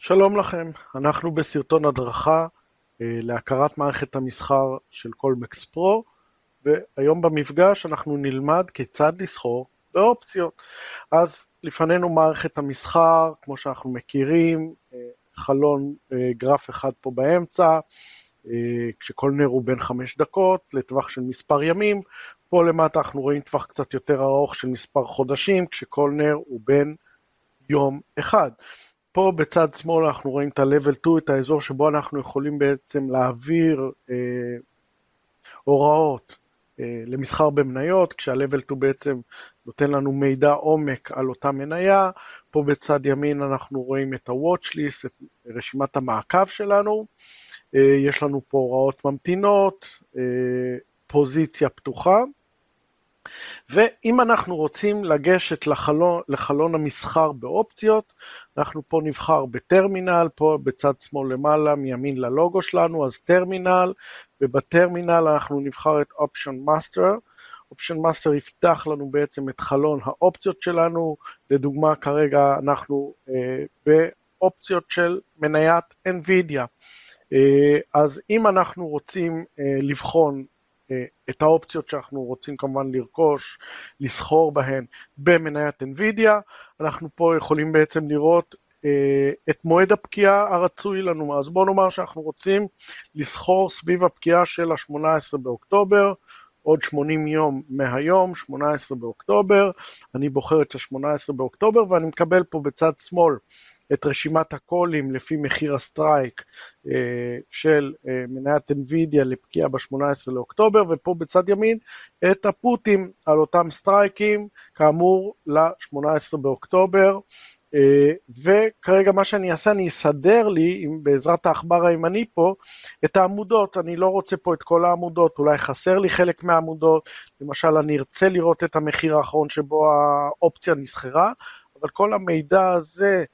שלום לכם, אנחנו בסרטון הדרכה להכרת מערכת המסחר של קולמקס פרו, והיום במפגש אנחנו נלמד כיצד לסחור באופציות. אז לפנינו מערכת המסחר, כמו שאנחנו מכירים, חלון גרף אחד פה באמצע, כשכל נר הוא בין 5 דקות לטווח של מספר ימים. פה למטה אנחנו רואים טווח קצת יותר ארוך של מספר חודשים, כשכל נר הוא בין יום אחד. פה בצד שמאל אנחנו רואים את ה-Level 2, את האזור שבו אנחנו יכולים בעצם להעביר הוראות למסחר במניות, כשה-Level 2 בעצם נותן לנו מידע עומק על אותה מניה. פה בצד ימין אנחנו רואים את ה-Watch List, את רשימת המעקב שלנו. יש לנו פה הוראות ממתינות, פוזיציה פתוחה. ואם אנחנו רוצים לגשת לחלון המסחר באופציות, אנחנו פה נבחר בטרמינל, פה בצד שמאל למעלה, מימין ללוגו שלנו, אז טרמינל, ובטרמינל אנחנו נבחר את Option Master. Option Master יפתח לנו בעצם את חלון האופציות שלנו, לדוגמה כרגע אנחנו באופציות של מניית NVIDIA. אז אם אנחנו רוצים לבחון את האופציות שאנחנו רוצים כמובן לרכוש, לסחור בהן במניית NVIDIA, אנחנו פה יכולים בעצם לראות את מועד הפקיעה הרצוי לנו. אז בואו נאמר שאנחנו רוצים לסחור סביב הפקיעה של ה-18 באוקטובר, עוד 80 יום מהיום, 18 באוקטובר, אני בוחר את ה-18 באוקטובר, ואני מקבל פה בצד שמאל את רשימת הקולים לפי מחיר הסטרייק של מניית NVIDIA לפקיעה ב-18 לאוקטובר, ופה בצד ימין את הפוטים על אותם סטרייקים, כאמור ל-18 באוקטובר, וכרגע מה שאני אעשה, אני אסדר לי, בעזרת העכבר הימני פה, את העמודות. אני לא רוצה פה את כל העמודות, אולי חסר לי חלק מהעמודות, למשל אני ארצה לראות את המחיר האחרון שבו האופציה נסחרה, אבל כל המידע הזה,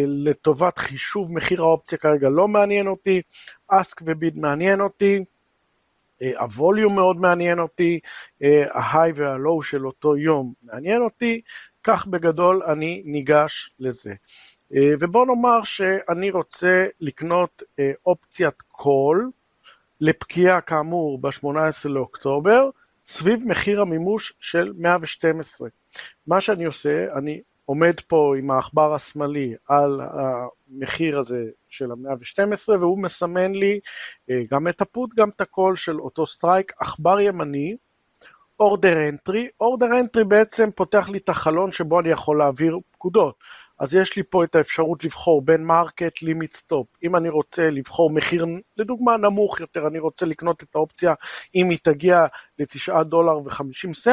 לטובת חישוב מחיר האופציה כרגע לא מעניין אותי, אסק וביד מעניין אותי, הווליום מאוד מעניין אותי, ההיי והלואו של אותו יום מעניין אותי, כך בגדול אני ניגש לזה. ובוא נאמר שאני רוצה לקנות אופציית קול, לפקיעה כאמור ב-18 לאוקטובר, סביב מחיר המימוש של 112. מה שאני עושה, אני עומד פה עם העכבר השמאלי על המחיר הזה של ה-112, והוא מסמן לי גם את הפוט, גם את הקול של אותו סטרייק. עכבר ימני, אורדר אנטרי. אורדר אנטרי בעצם פותח לי את החלון שבו אני יכול להעביר פקודות. אז יש לי פה את האפשרות לבחור בין מרקט, לימיט, סטופ. אם אני רוצה לבחור מחיר, לדוגמה נמוך יותר, אני רוצה לקנות את האופציה, אם היא תגיע $9.50,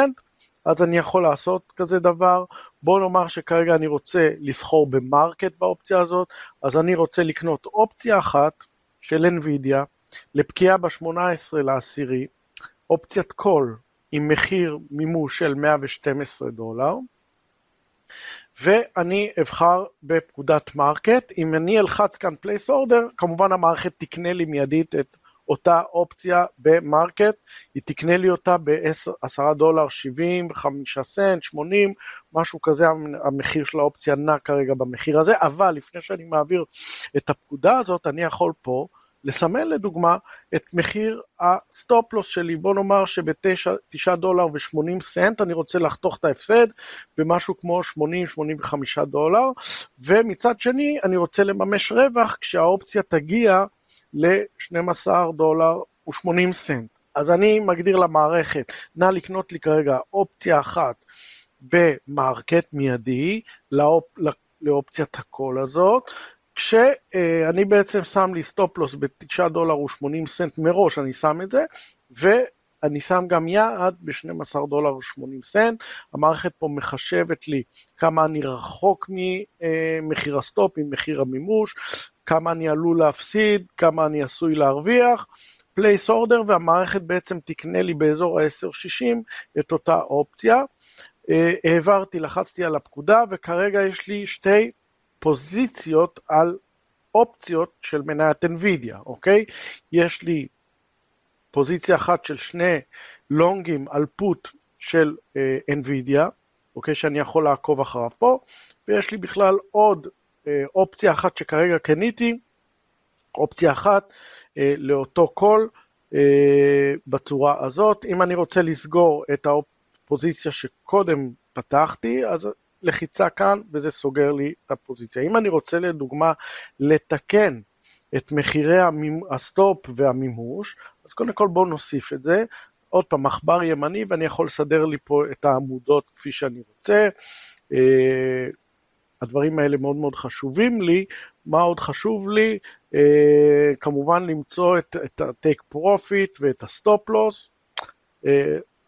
אז אני יכול לעשות כזה דבר. בוא נאמר שכרגע אני רוצה לסחור במרקט באופציה הזאת, אז אני רוצה לקנות אופציה אחת של NVIDIA, לפקיעה ב-18 לעשירי, אופציית קול עם מחיר מימוש של $112, ואני אבחר בפקודת מרקט. אם אני אלחץ כאן place order, כמובן המערכת תקנה לי מיידית את אותה אופציה במרקט, היא תקנה לי אותה $10, 75 סנט, 80, משהו כזה, המחיר של האופציה נע כרגע במחיר הזה, אבל לפני שאני מעביר את הפקודה הזאת, אני יכול פה לסמן לדוגמה את מחיר הסטופ-לוס שלי. בוא נאמר $9.80 אני רוצה לחתוך את ההפסד במשהו כמו $80-85, ומצד שני אני רוצה לממש רווח כשהאופציה תגיע $12.80. אז אני מגדיר למערכת, נא לקנות לי כרגע אופציה אחת במרקט מיידי לאופציית הקול הזאת, כשאני בעצם שם לי סטופ-לוס $9.80 מראש, אני שם את זה, ואני שם גם יעד $12.80. המערכת פה מחשבת לי כמה אני רחוק ממחיר הסטופ, ממחיר המימוש, כמה אני עלול להפסיד, כמה אני עשוי להרוויח, place order, והמערכת בעצם תקנה לי באזור ה-10.60 את אותה אופציה. העברתי, לחצתי על הפקודה, וכרגע יש לי שתי פוזיציות על אופציות של מניית NVIDIA, אוקיי? יש לי פוזיציה אחת של שני לונגים על פוט של NVIDIA, אוקיי, שאני יכול לעקוב אחריו פה, ויש לי בכלל עוד אופציה אחת שכרגע קניתי, אופציה אחת לאותו קול בצורה הזאת. אם אני רוצה לסגור את הפוזיציה שקודם פתחתי, אז לחיצה כאן וזה סוגר לי את הפוזיציה. אם אני רוצה לדוגמה לתקן את מחירי הסטופ והמימוש, אז קודם כל בואו נוסיף את זה. עוד פעם, מחבר ימני, ואני יכול לסדר לי פה את העמודות כפי שאני רוצה. הדברים האלה מאוד מאוד חשובים לי. מה עוד חשוב לי? כמובן למצוא את ה-take profit ואת ה-stop loss.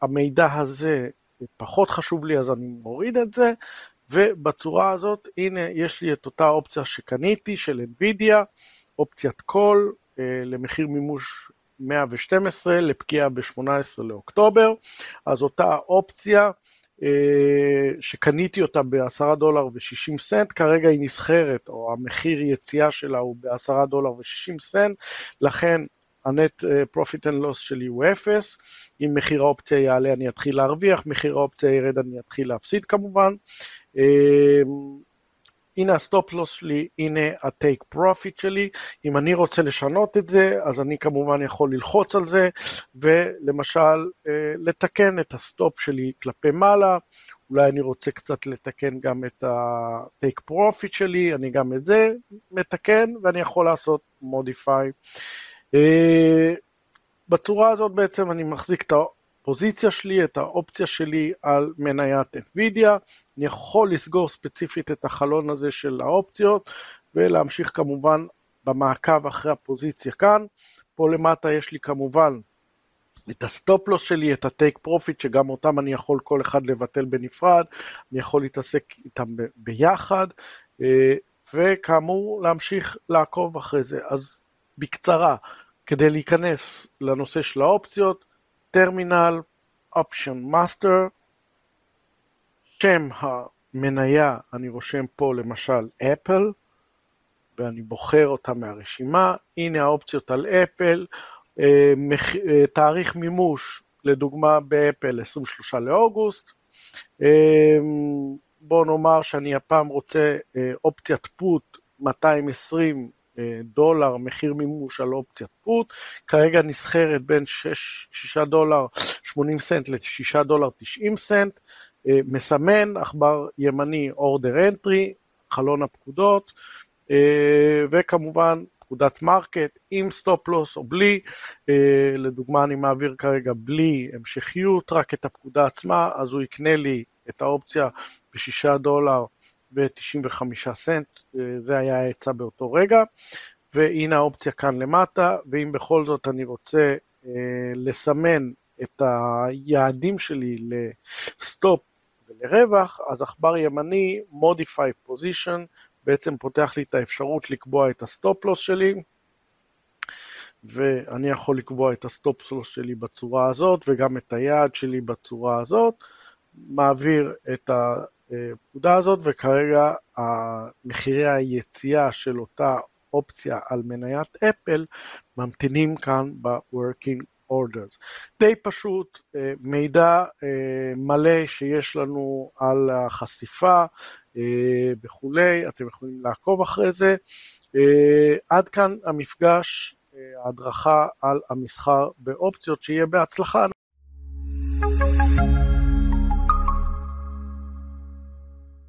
המידע הזה פחות חשוב לי, אז אני מוריד את זה. ובצורה הזאת, הנה, יש לי את אותה אופציה שקניתי של NVIDIA, אופציית קול למחיר מימוש 112 לפקיעה ב-18 לאוקטובר. אז אותה אופציה שקניתי אותה $10.60, כרגע היא נסחרת, או המחיר יציאה שלה הוא $10.60, לכן הנט פרופיט אנד לוס שלי הוא 0, אם מחיר האופציה יעלה אני אתחיל להרוויח, מחיר האופציה ירד אני אתחיל להפסיד כמובן. הנה הסטופ לוס שלי, הנה הטייק פרופיט שלי. אם אני רוצה לשנות את זה, אז אני כמובן יכול ללחוץ על זה, ולמשל לתקן את הסטופ שלי כלפי מעלה. אולי אני רוצה קצת לתקן גם את הטייק פרופיט שלי, אני גם את זה מתקן, ואני יכול לעשות מודיפיי. בצורה הזאת בעצם אני מחזיק את הפוזיציה שלי, את האופציה שלי על מניית NVIDIA. אני יכול לסגור ספציפית את החלון הזה של האופציות, ולהמשיך כמובן במעקב אחרי הפוזיציה כאן. פה למטה יש לי כמובן את הסטופ לוס שלי, את הטייק פרופיט, שגם אותם אני יכול כל אחד לבטל בנפרד, אני יכול להתעסק איתם ביחד, וכאמור להמשיך לעקוב אחרי זה. אז בקצרה, כדי להיכנס לנושא של האופציות, טרמינל, אופשן מאסטר, שם המניה, אני רושם פה למשל אפל, ואני בוחר אותה מהרשימה. הנה האופציות על אפל, תאריך מימוש, לדוגמה באפל 23 לאוגוסט. בואו נאמר שאני הפעם רוצה אופציית פוט $220, מחיר מימוש על אופציית פוט, כרגע נסחרת בין $6.80 ל$6.90, מסמן, עכבר ימני order entry, חלון הפקודות, וכמובן פקודת מרקט עם סטופ לוס או בלי. לדוגמה אני מעביר כרגע בלי המשכיות, רק את הפקודה עצמה, אז הוא יקנה לי את האופציה $6.95, זה היה ההצע באותו רגע. והנה האופציה כאן למטה, ואם בכל זאת אני רוצה לסמן את היעדים שלי לסטופ ולרווח, אז עכבר ימני, modify position, בעצם פותח לי את האפשרות לקבוע את הסטופ לוס שלי, ואני יכול לקבוע את הסטופ לוס שלי בצורה הזאת, וגם את היעד שלי בצורה הזאת, מעביר את הפקודה הזאת, וכרגע מחירי היציאה של אותה אופציה על מניית אפל, ממתינים כאן ב-working orders. די פשוט, מידע מלא שיש לנו על החשיפה וכולי, אתם יכולים לעקוב אחרי זה. עד כאן המפגש, ההדרכה על המסחר באופציות, שיהיה בהצלחה.